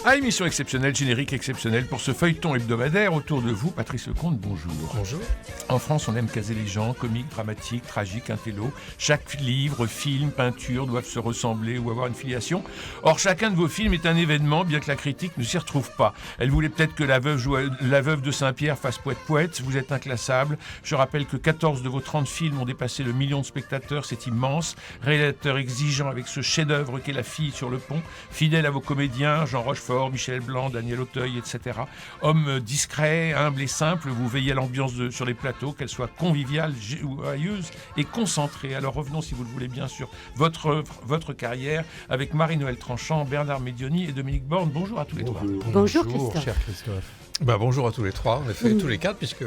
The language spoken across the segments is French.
Ah, émission exceptionnelle, générique exceptionnel pour ce feuilleton hebdomadaire. Autour de vous, Patrice Lecomte, bonjour. Bonjour. En France, on aime caser les gens, comiques, dramatiques, tragiques, intello. Chaque livre, film, peinture doivent se ressembler ou avoir une filiation. Or, chacun de vos films est un événement, bien que la critique ne s'y retrouve pas. Elle voulait peut-être que la veuve de Saint-Pierre fasse poète-poète. Vous êtes inclassable. Je rappelle que 14 de vos 30 films ont dépassé le 1 million de spectateurs. C'est immense. Réalisateur exigeant avec ce chef-d'œuvre qu'est La fille sur le pont. Fidèle à vos comédiens, Jean Rochefort, Michel Blanc, Daniel Auteuil, etc. Homme discret, humble et simple, vous veillez à l'ambiance sur les plateaux, qu'elle soit conviviale, joyeuse et concentrée. Alors revenons, si vous le voulez bien, sur votre carrière avec Marie-Noël Tranchant, Bernard Médioni et Dominique Borne. Bonjour à tous les trois. Bonjour Christophe. Cher Christophe. Bonjour à tous les trois, en effet, tous les quatre, puisque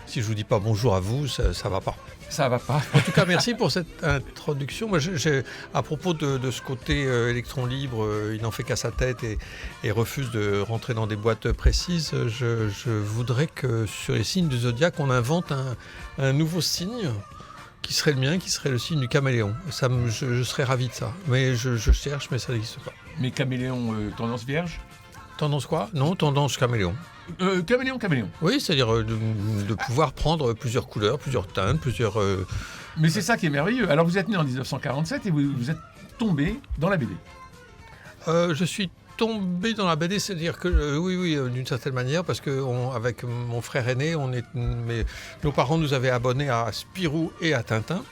si je vous dis pas bonjour à vous, ça va pas. Ça va pas. En tout cas, merci pour cette introduction. Moi, à propos de ce côté électron libre, il n'en fait qu'à sa tête et refuse de rentrer dans des boîtes précises, je voudrais que sur les signes du zodiaque, on invente un nouveau signe qui serait le mien, qui serait le signe du caméléon. Je serais ravi de ça. Mais je cherche, mais ça n'existe pas. Mais caméléon, tendance vierge ? Tendance quoi ? Non, tendance caméléon. Caméléon. Oui, c'est-à-dire de pouvoir prendre plusieurs couleurs, plusieurs teintes, plusieurs... Mais c'est ça qui est merveilleux. Alors vous êtes né en 1947 et vous êtes tombé dans la BD. Je suis tombé dans la BD, c'est-à-dire que oui, d'une certaine manière, parce que avec mon frère aîné, nos parents nous avaient abonnés à Spirou et à Tintin.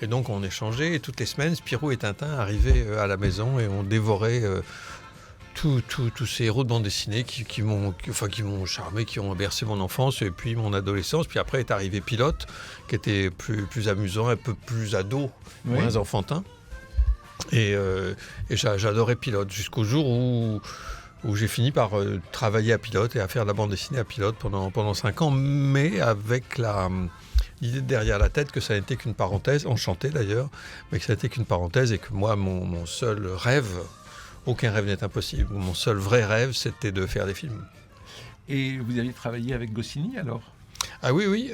Et donc on échangeait et toutes les semaines, Spirou et Tintin arrivaient à la maison et on dévorait... tous ces héros de bande dessinée qui m'ont charmé, qui ont bercé mon enfance et puis mon adolescence. Puis après est arrivé Pilote, qui était plus amusant, un peu plus ado, moins enfantin. Et j'adorais Pilote jusqu'au jour où j'ai fini par travailler à Pilote et à faire de la bande dessinée à Pilote pendant 5 ans, mais avec l'idée derrière la tête que ça n'était qu'une parenthèse, enchantée d'ailleurs, mais que ça n'était qu'une parenthèse et que moi, mon seul rêve... Aucun rêve n'est impossible. Mon seul vrai rêve, c'était de faire des films. Et vous aviez travaillé avec Goscinny, alors ? Ah oui.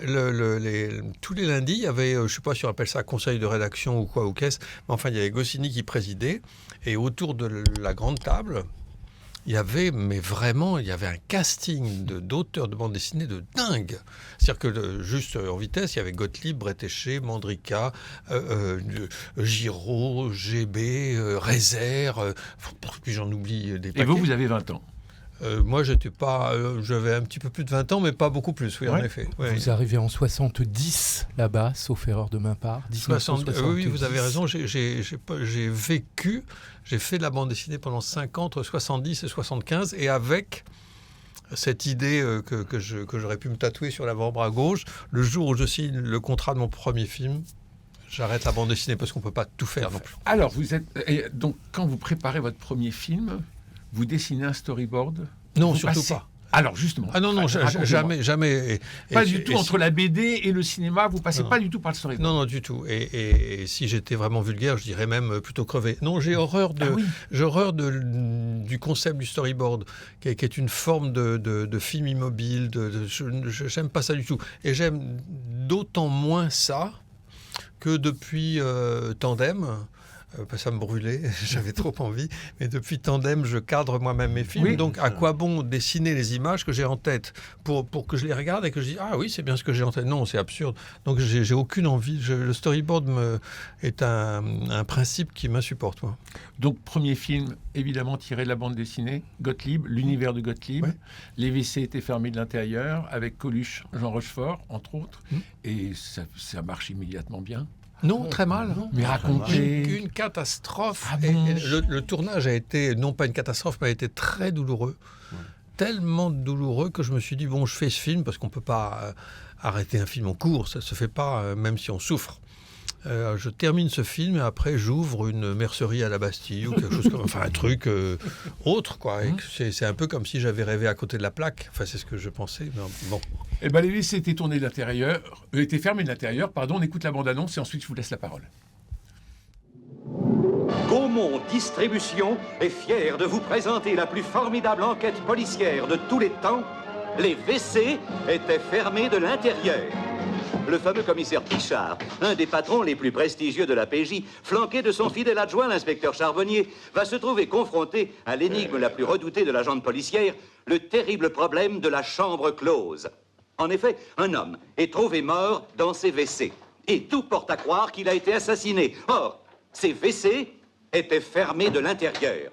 Tous les lundis, il y avait, je ne sais pas si on appelle ça conseil de rédaction ou quoi, ou qu'est-ce, mais enfin, il y avait Goscinny qui présidait. Et autour de la grande table, il y avait un casting d'auteurs de bande dessinée de dingue. C'est-à-dire que, juste en vitesse, il y avait Gottlieb, Bretéché, Mandrika, Giraud, GB, Rézère, puis j'en oublie des paquets. Et vous avez 20 ans. Moi, j'avais un petit peu plus de 20 ans, mais pas beaucoup plus, oui, en effet. Vous arrivez en 70 là-bas, sauf erreur de ma part. Oui, vous avez raison, j'ai fait de la bande dessinée pendant 5 ans, entre 70 et 75, et avec cette idée que j'aurais pu me tatouer sur l'avant-bras gauche, le jour où je signe le contrat de mon premier film, j'arrête la bande dessinée parce qu'on ne peut pas tout faire non plus. Alors, donc, quand vous préparez votre premier film, vous dessinez un storyboard ? Non, surtout pas. Alors justement. Ah non, jamais. Pas du tout entre la BD et le cinéma, vous passez pas du tout par le storyboard. Non, du tout. Et si j'étais vraiment vulgaire, je dirais même plutôt crevé. Non, j'ai horreur du concept du storyboard, qui est une forme de film immobile. J'aime pas ça du tout. Et j'aime d'autant moins ça que depuis Tandem. Ça me brûlait, j'avais trop envie. Mais depuis Tandem, je cadre moi-même mes films. Oui. Donc, à quoi bon dessiner les images que j'ai en tête pour que je les regarde et que je dis « Ah oui, c'est bien ce que j'ai en tête ». Non, c'est absurde. Donc, j'ai aucune envie. Le storyboard est un principe qui m'insupporte, moi. Donc, premier film, évidemment, tiré de la bande dessinée, Gottlieb, l'univers de Gottlieb. Ouais. Les WC étaient fermés de l'intérieur, avec Coluche, Jean Rochefort, entre autres. Et ça marche immédiatement bien. Non, très mal. Mais racontez... Une catastrophe. Ah bon. Et le tournage a été, non pas une catastrophe, mais a été très douloureux. Ouais. Tellement douloureux que je me suis dit, bon, je fais ce film, parce qu'on ne peut pas arrêter un film en cours, ça ne se fait pas, même si on souffre. Je termine ce film et après j'ouvre une mercerie à la Bastille ou quelque chose comme un truc autre, quoi. Et c'est un peu comme si j'avais rêvé à côté de la plaque. Enfin, c'est ce que je pensais. Mais bon. Eh ben, les WC étaient tournés de l'intérieur, étaient fermés de l'intérieur. Pardon, on écoute la bande-annonce et ensuite je vous laisse la parole. Gaumont Distribution est fier de vous présenter la plus formidable enquête policière de tous les temps. Les WC étaient fermés de l'intérieur. le fameux commissaire Pichard, un des patrons les plus prestigieux de la PJ, flanqué de son fidèle adjoint, l'inspecteur Charbonnier, va se trouver confronté à l'énigme la plus redoutée de la gente policière, le terrible problème de la chambre close. En effet, un homme est trouvé mort dans ses WC. Et tout porte à croire qu'il a été assassiné. Or, ces WC étaient fermés de l'intérieur.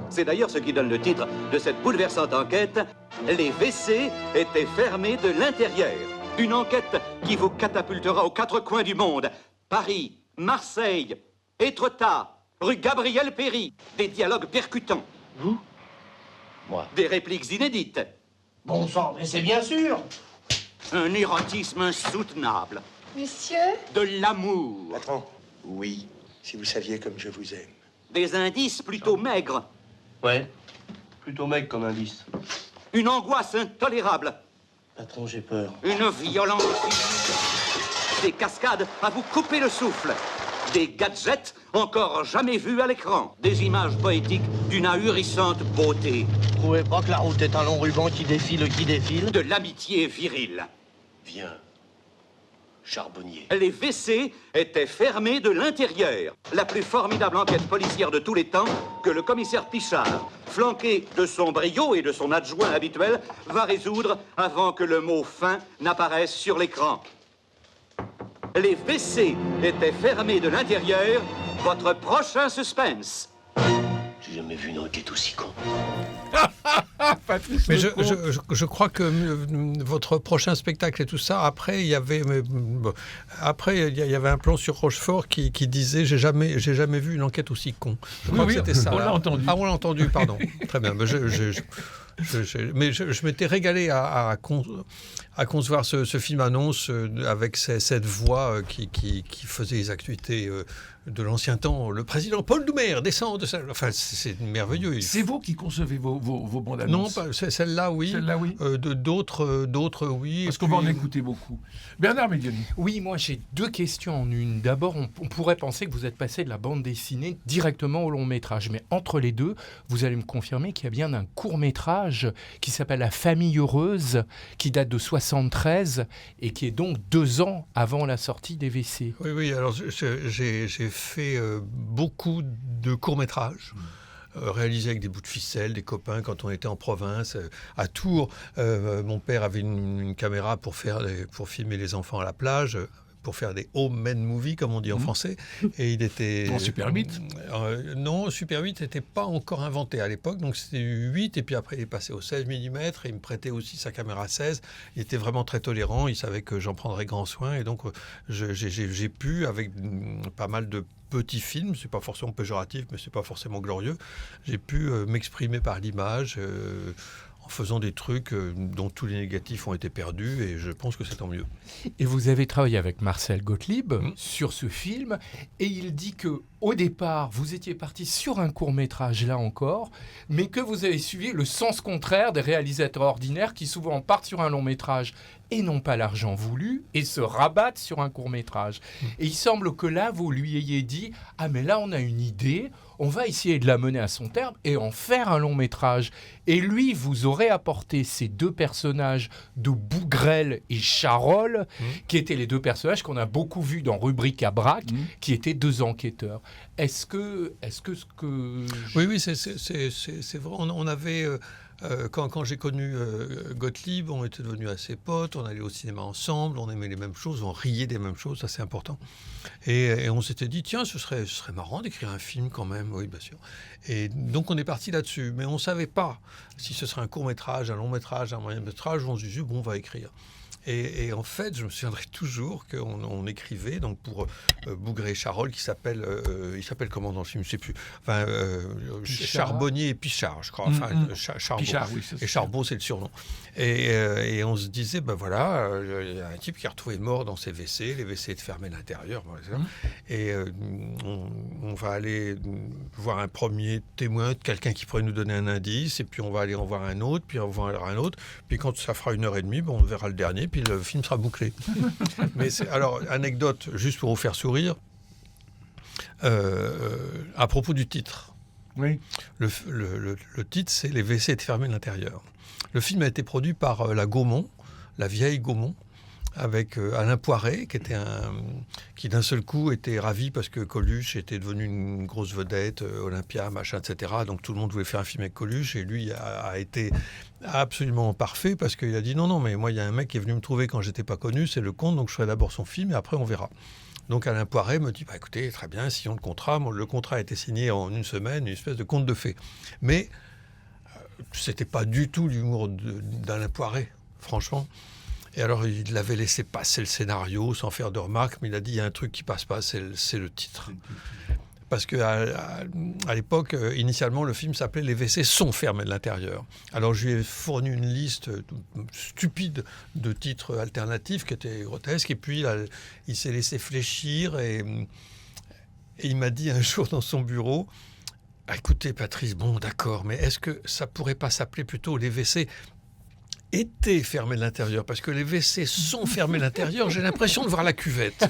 C'est d'ailleurs ce qui donne le titre de cette bouleversante enquête. Les WC étaient fermés de l'intérieur. Une enquête qui vous catapultera aux quatre coins du monde. Paris, Marseille, Étretat, rue Gabriel Péry. Des dialogues percutants. Vous? Moi. Des répliques inédites. Bon sang, mais c'est bien sûr. Un érotisme insoutenable. Monsieur? De l'amour. Patron, oui, si vous saviez comme je vous aime. Des indices plutôt maigres. Ouais, plutôt mec comme indice. Une angoisse intolérable. Patron, j'ai peur. Une violence inouïe. Des cascades à vous couper le souffle. Des gadgets encore jamais vus à l'écran. Des images poétiques d'une ahurissante beauté. Vous trouvez pas que la route est un long ruban qui défile, De l'amitié virile. Viens. Charbonnier. Les WC étaient fermés de l'intérieur. La plus formidable enquête policière de tous les temps que le commissaire Pichard, flanqué de son brio et de son adjoint habituel, va résoudre avant que le mot « fin » n'apparaisse sur l'écran. Les WC étaient fermés de l'intérieur. Votre prochain suspense. J'ai jamais vu une enquête aussi con. Patrice Mais Lecomte. je crois que votre prochain spectacle et tout ça, après, il y avait un plan sur Rochefort qui disait j'ai jamais vu une enquête aussi con. Je crois Oui, que oui, c'était ça. on là. l'a entendu. Ah, on l'a entendu, pardon. Très bien. Mais je m'étais régalé à concevoir ce film annonce avec cette voix qui faisait les actualités de l'ancien temps. Le président Paul Doumer descend de ça. Enfin, c'est merveilleux. C'est vous qui concevez vos bandes Non, annonces. pas, celle-là, oui. Celle-là, oui. D'autres, oui. Parce Et qu'on va en puis- écouter beaucoup. Bernard Medioni. Oui, moi j'ai deux questions en une. D'abord, on pourrait penser que vous êtes passé de la bande dessinée directement au long métrage. Mais entre les deux, vous allez me confirmer qu'il y a bien un court métrage qui s'appelle La Famille Heureuse, qui date de 73 et qui est donc 2 ans avant la sortie des WC. Oui, alors j'ai fait beaucoup de courts-métrages. Réalisés avec des bouts de ficelle, des copains quand on était en province. À Tours, mon père avait une caméra pour filmer les enfants à la plage, pour faire des home-made movies, comme on dit en français. Et il était... En Super 8 Non, Super 8 n'était pas encore inventé à l'époque, donc c'était 8, et puis après il est passé au 16 mm, et il me prêtait aussi sa caméra 16. Il était vraiment très tolérant, il savait que j'en prendrais grand soin, et donc j'ai pu, avec pas mal de petits films, c'est pas forcément péjoratif, mais c'est pas forcément glorieux, j'ai pu m'exprimer par l'image, en faisant des trucs dont tous les négatifs ont été perdus, et je pense que c'est tant mieux. Et vous avez travaillé avec Marcel Gottlieb sur ce film, et il dit que au départ, vous étiez parti sur un court-métrage, là encore, mais que vous avez suivi le sens contraire des réalisateurs ordinaires qui souvent partent sur un long-métrage et n'ont pas l'argent voulu et se rabattent sur un court-métrage. Et il semble que là, vous lui ayez dit « Ah, mais là, on a une idée, on va essayer de la mener à son terme et en faire un long-métrage. » Et lui, vous aurez apporté ces deux personnages de Bougrel et Charolles, qui étaient les deux personnages qu'on a beaucoup vus dans Rubrique à Braque, qui étaient deux enquêteurs. Est-ce que ce que... Oui, c'est vrai. On avait... quand j'ai connu Gottlieb, on était devenus assez potes, on allait au cinéma ensemble, on aimait les mêmes choses, on riait des mêmes choses, ça c'est important. Et on s'était dit, tiens, ce serait marrant d'écrire un film quand même, oui, bien sûr. Et donc on est parti là-dessus, mais on ne savait pas si ce serait un court-métrage, un long-métrage, un moyen-métrage, on se disait, bon, on va écrire. Et en fait, je me souviendrai toujours qu'on écrivait donc pour Bougrel et Charolles, il s'appelle comment dans le film, je ne sais plus. Enfin, Charbonnier et Pichard, je crois. Enfin, Charbot. Pichard, oui, Et Charbot, c'est le surnom. Et on se disait, ben voilà, il y a un type qui est retrouvé mort dans ses WC, les WC étaient fermés à l'intérieur, par exemple. Et on va aller voir un premier témoin, quelqu'un qui pourrait nous donner un indice, et puis on va aller en voir un autre, puis on va en voir un autre, puis quand ça fera 1h30, on verra le dernier, puis le film sera bouclé. Mais alors, anecdote, juste pour vous faire sourire, à propos du titre. Oui. Le titre, c'est « Les WC étaient fermés à l'intérieur ». Le film a été produit par la Gaumont, la vieille Gaumont, avec Alain Poiret, qui d'un seul coup était ravi parce que Coluche était devenu une grosse vedette, Olympia, machin, etc. Donc tout le monde voulait faire un film avec Coluche, et lui a été absolument parfait parce qu'il a dit non, mais moi il y a un mec qui est venu me trouver quand j'étais pas connu, c'est Lecomte, donc je ferai d'abord son film et après on verra. Donc Alain Poiret me dit écoutez, très bien, signons le contrat. Le contrat a été signé en une semaine, une espèce de conte de fées. Mais c'était pas du tout l'humour d'Alain Poiret, franchement. Et alors, il l'avait laissé passer le scénario sans faire de remarques, mais il a dit il y a un truc qui passe pas, c'est le titre. Parce qu'à l'époque, initialement, le film s'appelait « Les WC sont fermés de l'intérieur ». Alors, je lui ai fourni une liste stupide de titres alternatifs qui étaient grotesques. Et puis, il s'est laissé fléchir et il m'a dit un jour dans son bureau « Écoutez, Patrice, bon, d'accord, mais est-ce que ça pourrait pas s'appeler plutôt « Les WC » étaient fermés de l'intérieur, parce que les WC sont fermés de l'intérieur, j'ai l'impression de voir la cuvette.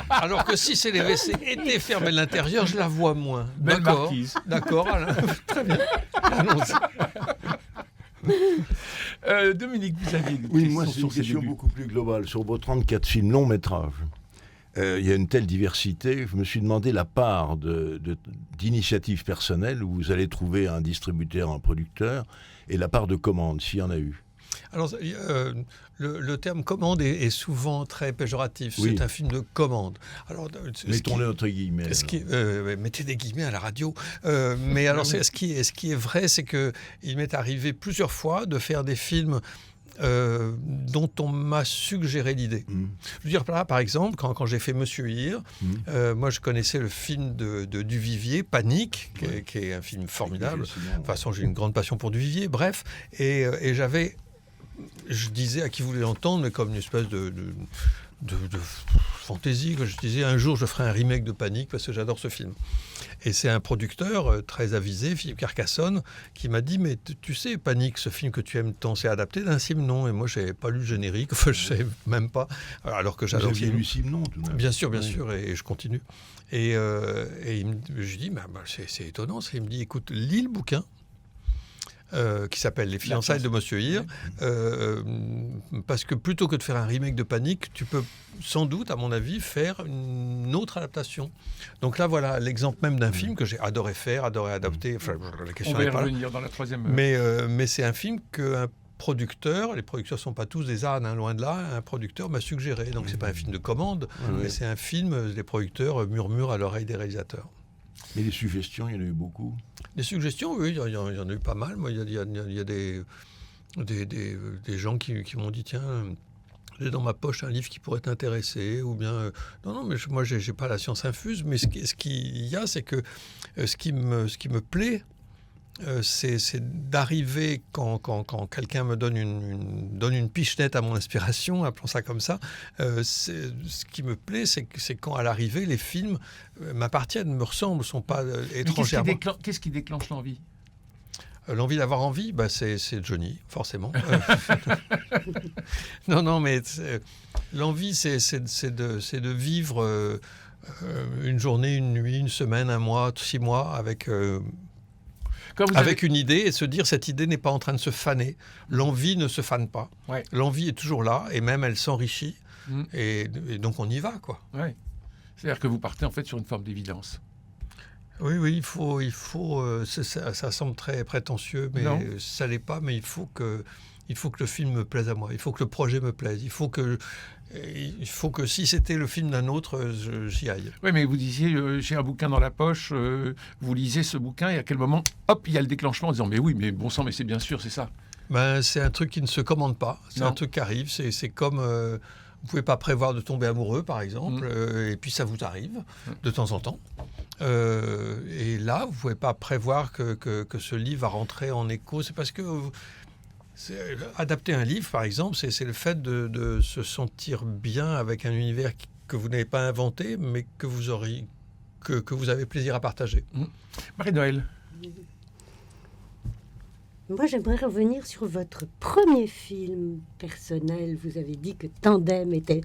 Alors que si c'est les WC étaient fermés de l'intérieur, je la vois moins. Belle marquise. D'accord, Alain. Très bien. Dominique, vous aviez une Oui, question moi, c'est une sur ces question débuts. beaucoup plus globale. Sur vos 34 films longs métrages, il y a une telle diversité. Je me suis demandé la part d'initiative personnelle où vous allez trouver un distributeur, un producteur, et la part de commande, s'il y en a eu. Alors, le terme commande est souvent très péjoratif. Oui. C'est un film de commande. Alors, Mettons-le entre guillemets. mettez des guillemets à la radio. Mais alors, ce qui est vrai, c'est qu'il m'est arrivé plusieurs fois de faire des films dont on m'a suggéré l'idée. Je veux dire, là, par exemple, quand j'ai fait Monsieur Hir, moi je connaissais le film de Duvivier, Panique, qui est un film formidable. De toute façon, j'ai une grande passion pour Duvivier, bref. Et je disais à qui voulait l'entendre, mais comme une espèce de fantaisie, que je disais un jour je ferai un remake de Panique parce que j'adore ce film. Et c'est un producteur très avisé, Philippe Carcassonne, qui m'a dit mais tu sais, Panique, ce film que tu aimes tant, c'est adapté d'un Simon. Et moi je n'avais pas lu le générique, enfin je ne savais même pas, alors que j'adore. Vous aviez lu Simon tout de même. Bien sûr, et je continue. Et je dis c'est étonnant, il me dit écoute, lis le bouquin. Qui s'appelle Les fiançailles de Monsieur Hir, parce que plutôt que de faire un remake de Panique, tu peux sans doute, à mon avis, faire une autre adaptation. Donc là, voilà l'exemple même d'un film que j'ai adoré adapter. Enfin, la question On va y n'est pas là. revenir dans la troisième. Mais c'est un film qu'un producteur, les producteurs ne sont pas tous des ânes, loin de là, un producteur m'a suggéré. Donc c'est pas un film de commande, mais c'est un film, les producteurs murmurent à l'oreille des réalisateurs. Mais les suggestions, il y en a eu beaucoup. Des suggestions, oui, il y en a eu pas mal. Moi, il y a des gens qui m'ont dit tiens, j'ai dans ma poche un livre qui pourrait t'intéresser, ou bien non, mais moi j'ai pas la science infuse, mais ce qu'il y a, c'est que ce qui me plaît, c'est d'arriver quand quelqu'un me donne une pichenette à mon inspiration, appelons ça comme ça. Ce qui me plaît, c'est quand à l'arrivée les films m'appartiennent, me ressemblent, sont pas étrangers à moi. Qu'est-ce qui déclenche l'envie ? L'envie d'avoir envie, c'est Johnny, forcément. Non, mais l'envie, c'est de vivre une journée, une nuit, une semaine, un mois, 6 mois avec une idée et se dire cette idée n'est pas en train de se faner. L'envie ne se fane pas. Ouais. L'envie est toujours là et même elle s'enrichit. Et donc on y va, quoi. Ouais. C'est-à-dire que vous partez en fait sur une forme d'évidence. Oui, il faut ça semble très prétentieux, mais non. Ça l'est pas. Mais il faut que le film me plaise à moi. Il faut que le projet me plaise. Il faut que si c'était le film d'un autre, j'y aille. Oui, mais vous disiez, j'ai un bouquin dans la poche, vous lisez ce bouquin, et à quel moment, hop, il y a le déclenchement en disant, mais oui, mais bon sang, mais c'est bien sûr, c'est ça. C'est un truc qui ne se commande pas. C'est Non. un truc qui arrive. C'est comme... vous pouvez pas prévoir de tomber amoureux, par exemple, et puis ça vous arrive de temps en temps. Et là, vous pouvez pas prévoir que ce livre va rentrer en écho. C'est parce que... adapter un livre, par exemple, c'est le fait de se sentir bien avec un univers que vous n'avez pas inventé, mais que vous avez plaisir à partager. Marie-Noël. Moi, j'aimerais revenir sur votre premier film personnel. Vous avez dit que Tandem était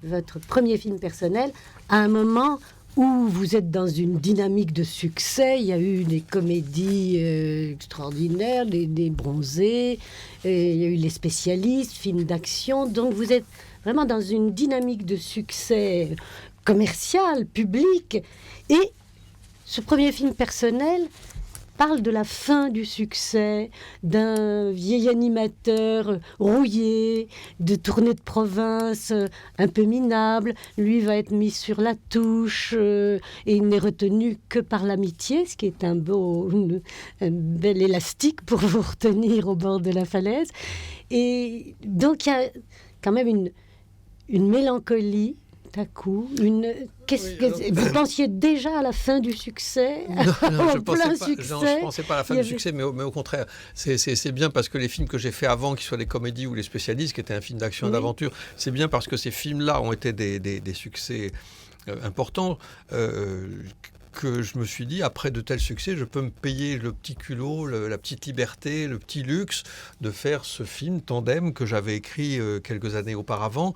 votre premier film personnel à un moment où vous êtes dans une dynamique de succès. Il y a eu des comédies extraordinaires, des Bronzés, il y a eu Les Spécialistes, films d'action. Donc vous êtes vraiment dans une dynamique de succès commercial, public. Et ce premier film personnel parle de la fin du succès, d'un vieil animateur rouillé, de tournées de province un peu minable. Lui va être mis sur la touche et il n'est retenu que par l'amitié, ce qui est un bel élastique pour vous retenir au bord de la falaise. Et donc il y a quand même une mélancolie à coup, vous pensiez déjà à la fin du succès? Non, je ne pensais pas à la fin du succès, mais au contraire, c'est bien parce que les films que j'ai fait avant, qu'ils soient des comédies ou les spécialistes, qui étaient un film d'action et d'aventure, c'est bien parce que ces films-là ont été des succès importants. Que je me suis dit, après de tels succès, je peux me payer le petit culot, la petite liberté, le petit luxe de faire ce film Tandem que j'avais écrit quelques années auparavant,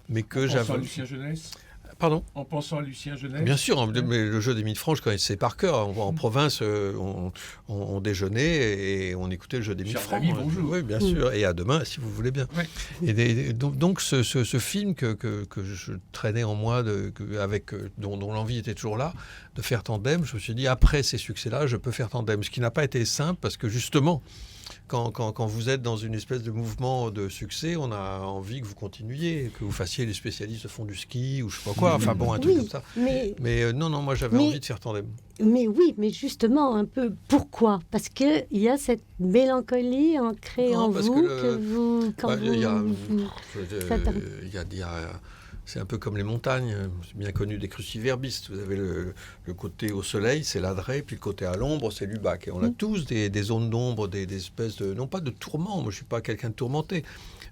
mais que j'avais... En pensant à Lucien Jeunesse. Pardon ? En pensant à Lucien Jeunesse. Bien sûr, mais le jeu d'Émile Franche, je connaissais par cœur. En province, on déjeunait et on écoutait le jeu d'Émile Franche. Bonjour. Oui, bien sûr. Et à demain, si vous voulez bien. Ouais. Et donc ce film que je traînais en moi, dont l'envie était toujours là, de faire Tandem, je me suis dit, après ces succès-là, je peux faire Tandem. Ce qui n'a pas été simple, parce que justement, quand vous êtes dans une espèce de mouvement de succès, on a envie que vous continuiez, que vous fassiez les spécialistes de fond du ski ou je sais pas quoi, enfin bon, un truc comme ça. Mais non, moi j'avais envie de faire Tandem. Mais oui, mais justement, un peu, pourquoi ? Parce qu'il y a cette mélancolie ancrée en vous c'est un peu comme les montagnes, c'est bien connu des cruciverbistes. Vous avez le côté au soleil, c'est l'adret, puis le côté à l'ombre, c'est l'ubac. Et on a tous des zones d'ombre, des espèces de... Non pas de tourments, moi je ne suis pas quelqu'un de tourmenté,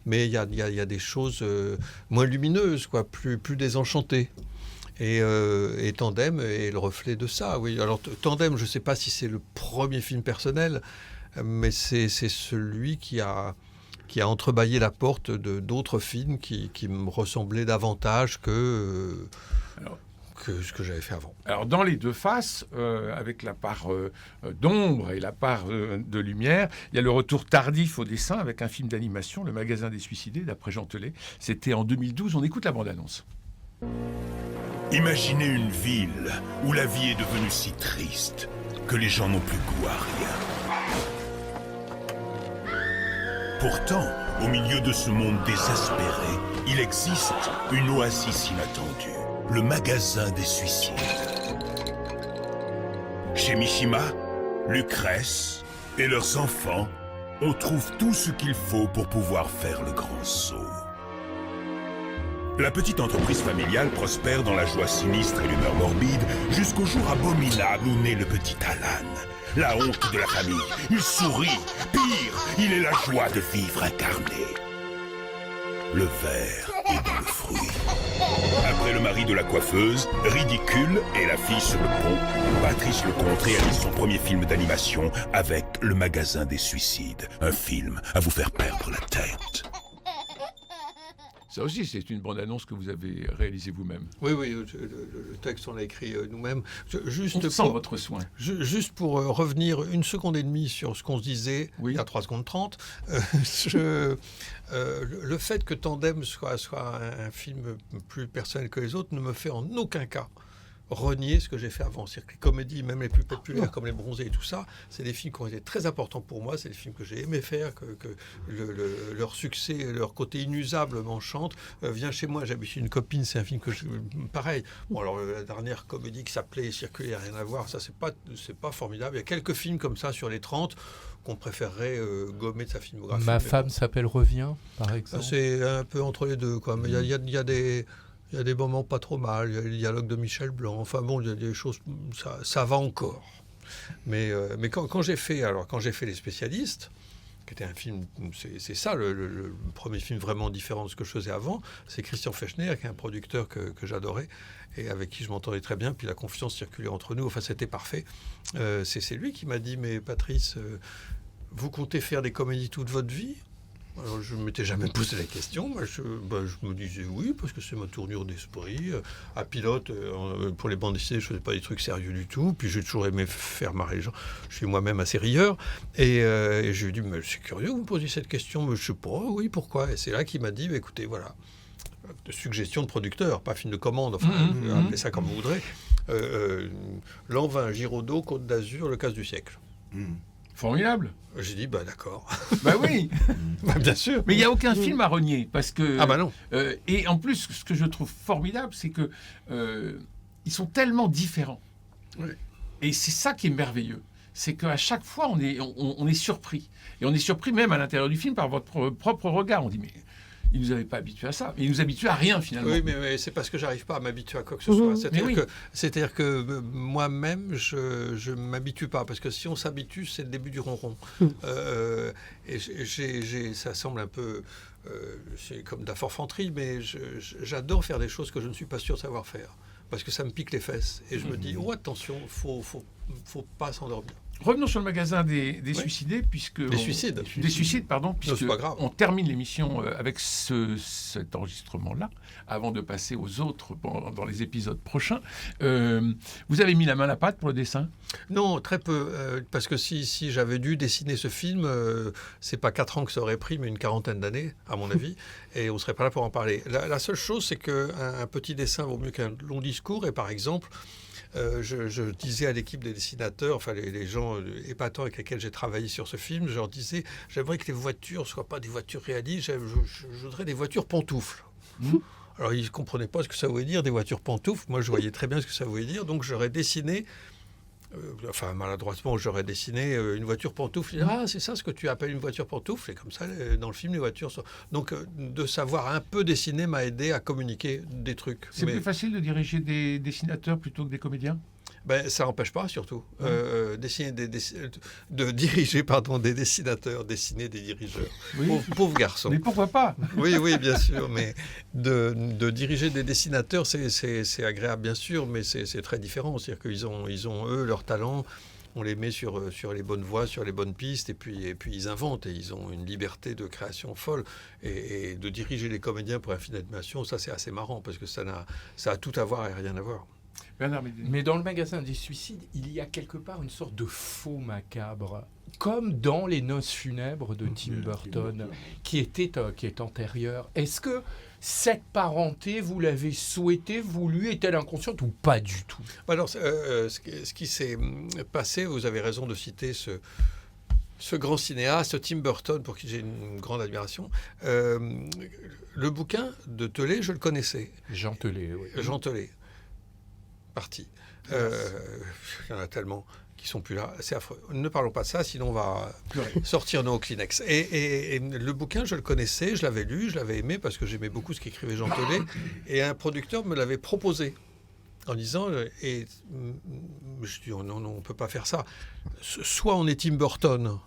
mais il y a des choses moins lumineuses, quoi, plus désenchantées. Et Tandem est le reflet de ça, oui. Alors Tandem, je ne sais pas si c'est le premier film personnel, mais c'est celui qui a entrebâillé la porte d'autres films qui me ressemblaient davantage que ce que j'avais fait avant. Alors, dans les deux faces, avec la part d'ombre et la part de lumière, il y a le retour tardif au dessin avec un film d'animation, Le Magasin des Suicidés, d'après Jean Telet. C'était en 2012. On écoute la bande-annonce. Imaginez une ville où la vie est devenue si triste que les gens n'ont plus goût à rien. Pourtant, au milieu de ce monde désespéré, il existe une oasis inattendue, le magasin des suicides. Chez Mishima, Lucrèce et leurs enfants, on trouve tout ce qu'il faut pour pouvoir faire le grand saut. La petite entreprise familiale prospère dans la joie sinistre et l'humeur morbide jusqu'au jour abominable où naît le petit Alan. La honte de la famille. Il sourit. Pire, il est la joie de vivre incarnée. Le ver est dans le fruit. Après le mari de la coiffeuse, ridicule, et la fille sur le pont, Patrice Lecomte réalise son premier film d'animation avec Le Magasin des Suicides. Un film à vous faire perdre la tête. Ça aussi, c'est une bande-annonce que vous avez réalisée vous-même. Oui, le texte, on l'a écrit nous-mêmes. On sent votre soin. Juste pour revenir une seconde et demie sur ce qu'on se disait, il y a 3 secondes 30, le fait que Tandem soit un film plus personnel que les autres ne me fait en aucun cas renier ce que j'ai fait avant. C'est-à-dire que les comédies, même les plus populaires comme Les Bronzés et tout ça, c'est des films qui ont été très importants pour moi, c'est des films que j'ai aimé faire, que leur succès, leur côté inusable m'enchante. Viens chez moi, j'habite une copine, c'est un film que pareil. Bon, alors la dernière comédie qui s'appelait Circuler, rien à voir, ça c'est pas formidable. Il y a quelques films comme ça sur les 30 qu'on préférerait gommer de sa filmographie. Ma femme s'appelle Revient, par exemple. C'est un peu entre les deux, quoi. Mais il y a des moments pas trop mal, il y a le dialogue de Michel Blanc, enfin bon, il y a des choses, ça va encore. Mais quand j'ai fait Les Spécialistes, qui était un film, c'est ça le premier film vraiment différent de ce que je faisais avant, c'est Christian Fechner, qui est un producteur que j'adorais et avec qui je m'entendais très bien, puis la confiance circulait entre nous, enfin c'était parfait. C'est lui qui m'a dit, mais Patrice, vous comptez faire des comédies toute votre vie ? Alors, je ne m'étais jamais posé la question. Moi, je me disais oui, parce que c'est ma tournure d'esprit. À Pilote, pour les bandes dessinées, je ne faisais pas des trucs sérieux du tout. Puis j'ai toujours aimé faire marrer les gens. Je suis moi-même assez rieur. Et je lui ai dit, mais c'est curieux que vous me posiez cette question. Mais je ne sais pas, oui, pourquoi ? Et c'est là qu'il m'a dit, écoutez, voilà, de suggestion de producteur, pas film de commande, enfin, appelez ça comme vous voudrez. Lanvin, Giraudot, Côte d'Azur, Le Casse du siècle. Formidable. J'ai dit, d'accord. Bah oui. Bien sûr. Mais il n'y a aucun film à renier, parce que... Ah bah non. Et en plus, ce que je trouve formidable, c'est que ils sont tellement différents. Oui. Et c'est ça qui est merveilleux. C'est qu'à chaque fois, on est surpris. Et on est surpris même à l'intérieur du film par votre propre regard. On dit, mais ils ne nous avaient pas habitués à ça. Mais ils nous habituent à rien, finalement. Oui, mais c'est parce que j'arrive pas à m'habituer à quoi que ce soit. C'est-à-dire que moi-même, je ne m'habitue pas. Parce que si on s'habitue, c'est le début du ronron. Et ça semble un peu... c'est comme de la forfanterie, mais j'adore faire des choses que je ne suis pas sûr de savoir faire. Parce que ça me pique les fesses. Et je me dis, oh attention, faut pas s'endormir. Revenons sur le magasin des suicidés, puisque... Des suicides, pardon, puisque c'est pas grave. On termine l'émission avec cet enregistrement-là, avant de passer aux autres dans les épisodes prochains. Vous avez mis la main à la pâte pour le dessin ? Non, très peu. Parce que si j'avais dû dessiner ce film, c'est pas 4 ans que ça aurait pris, mais une 40aine d'années, à mon avis, et on serait pas là pour en parler. La seule chose, c'est qu'un petit dessin vaut mieux qu'un long discours, et par exemple... je disais à l'équipe des dessinateurs, enfin les gens épatants avec lesquels j'ai travaillé sur ce film, je leur disais, j'aimerais que les voitures ne soient pas des voitures réalistes, je voudrais des voitures pantoufles. Alors ils ne comprenaient pas ce que ça voulait dire, des voitures pantoufles. Moi je voyais très bien ce que ça voulait dire, donc j'aurais dessiné, maladroitement j'aurais dessiné une voiture pantoufle. Ah, c'est ça ce que tu appelles une voiture pantoufle, et comme ça dans le film les voitures sont... Donc de savoir un peu dessiner m'a aidé à communiquer des trucs. C'est plus facile de diriger des dessinateurs plutôt que des comédiens ? Ça n'empêche pas, surtout, de diriger des dessinateurs, dessiner des dirigeurs. Oui. Pauvre garçon. Mais pourquoi pas ? Oui, bien sûr. Mais de diriger des dessinateurs, c'est agréable, bien sûr, mais c'est très différent. C'est-à-dire qu'ils ont, eux, leur talent. On les met sur les bonnes voies, sur les bonnes pistes, et puis ils inventent, et ils ont une liberté de création folle. Et de diriger les comédiens pour un film d'animation, ça, c'est assez marrant, parce que ça a tout à voir et rien à voir. Mais dans le magasin des suicides, il y a quelque part une sorte de faux macabre, comme dans Les Noces funèbres de Tim Burton, qui est antérieur. Est-ce que cette parenté, vous l'avez souhaitée, voulue, est-elle inconsciente ou pas du tout ? Alors, ce qui s'est passé, vous avez raison de citer ce grand cinéaste, Tim Burton, pour qui j'ai une grande admiration. Le bouquin de Telet, je le connaissais. Jean Telet, oui. Jean Telet. Parti. Il y en a tellement qui sont plus là. C'est affreux. Ne parlons pas de ça, sinon on va sortir nos Kleenex. Et le bouquin, je le connaissais, je l'avais lu, je l'avais aimé parce que j'aimais beaucoup ce qu'écrivait Jean Telet. Et un producteur me l'avait proposé en disant, et je dis, non, on ne peut pas faire ça. Soit on est Tim Burton,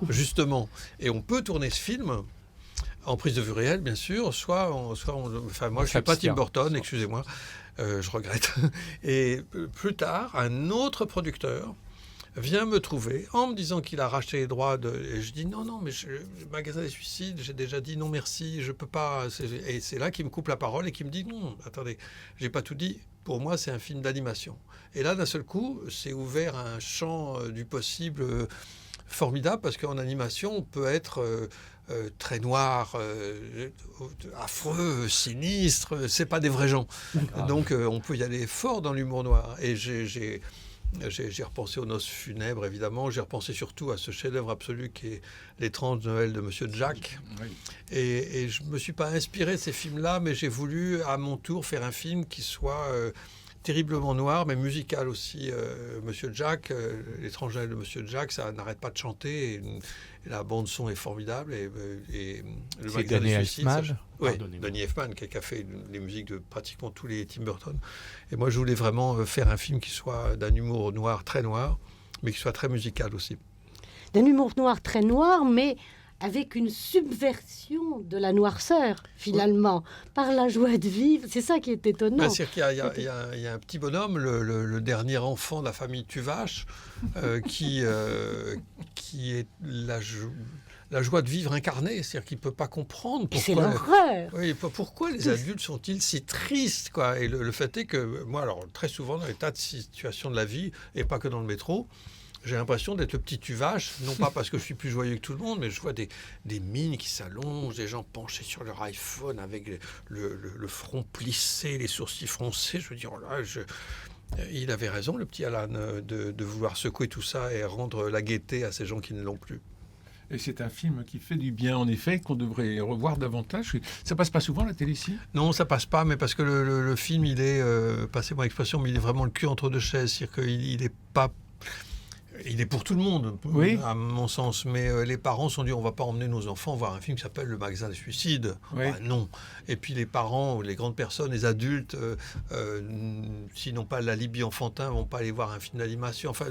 justement, et on peut tourner ce film en prise de vue réelle, bien sûr, soit moi je ne suis pas Tim Burton, excusez-moi. Je regrette. Et plus tard, un autre producteur vient me trouver en me disant qu'il a racheté les droits et je dis non, mais le magasin des suicides, j'ai déjà dit non merci, je peux pas. Et c'est là qu'il me coupe la parole et qu'il me dit non, attendez, j'ai pas tout dit. Pour moi, c'est un film d'animation. Et là, d'un seul coup, c'est ouvert un champ du possible formidable parce qu'en animation, on peut être très noir, affreux, sinistre, c'est pas des vrais gens. Donc on peut y aller fort dans l'humour noir. Et j'ai repensé aux Noces funèbres, évidemment. J'ai repensé surtout à ce chef-d'œuvre absolu qui est L'étrange Noël de Monsieur Jack. Oui. Et je me suis pas inspiré de ces films-là, mais j'ai voulu à mon tour faire un film qui soit terriblement noir, mais musical aussi. Monsieur Jack, L'étrange Noël de Monsieur Jack, ça n'arrête pas de chanter. Et la bande-son est formidable. Et le c'est Danny Elfman. Oui, Danny Elfman qui a fait les musiques de pratiquement tous les Tim Burton. Et moi, je voulais vraiment faire un film qui soit d'un humour noir, très noir, mais qui soit très musical aussi. D'un humour noir très noir, mais avec une subversion de la noirceur, finalement, par la joie de vivre. C'est ça qui est étonnant. C'est-à-dire qu'il y a un petit bonhomme, le dernier enfant de la famille Tuvache, qui est la joie de vivre incarnée. C'est-à-dire qu'il ne peut pas comprendre pourquoi... C'est l'horreur. Oui, pourquoi les adultes sont-ils si tristes, quoi. Et le fait est que, moi, alors, très souvent, dans les tas de situations de la vie, et pas que dans le métro, j'ai l'impression d'être le petit Tuvache, non pas parce que je suis plus joyeux que tout le monde, mais je vois des mines qui s'allongent, des gens penchés sur leur iPhone avec le front plissé, les sourcils froncés. Je veux dire, oh là, il avait raison, le petit Alan, de vouloir secouer tout ça et rendre la gaieté à ces gens qui ne l'ont plus. Et c'est un film qui fait du bien, en effet, qu'on devrait revoir davantage. Ça passe pas souvent, la télé ici ? Non, ça passe pas, mais parce que le film, il est, passez-moi l'expression, mais il est vraiment le cul entre deux chaises. C'est-à-dire qu'il est pas... Il est pour tout le monde, oui, à mon sens. Mais les parents se sont dit, on va pas emmener nos enfants voir un film qui s'appelle Le Magasin des Suicides. Oui. Bah, non. Et puis les parents, les grandes personnes, les adultes, s'ils n'ont pas l'alibi enfantin, vont pas aller voir un film d'animation. Enfin,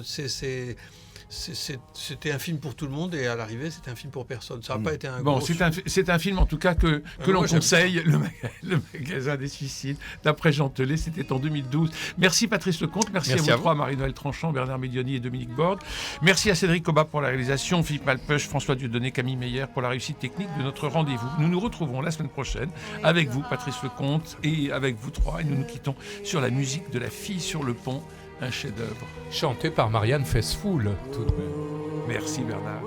c'était un film pour tout le monde et à l'arrivée c'était un film pour personne. Ça n'a pas été un bon, gros... c'est un film en tout cas que l'on moi, conseille, le Magasin des Suicides, d'après Jean Telet, c'était en 2012. Merci Patrice Lecomte, merci à vous trois, Marie-Noël Tranchant, Bernard Médioni et Dominique Borde. Merci à Cédric Cobat pour la réalisation, Philippe Malpeuch, François Dieudonné, Camille Meyer pour la réussite technique de notre rendez-vous. Nous nous retrouvons la semaine prochaine avec vous, Patrice Lecomte, et avec vous trois, et nous nous quittons sur la musique de La Fille sur le pont, un chef-d'œuvre. Chanté par Marianne Faithfull, tout de même. Merci Bernard.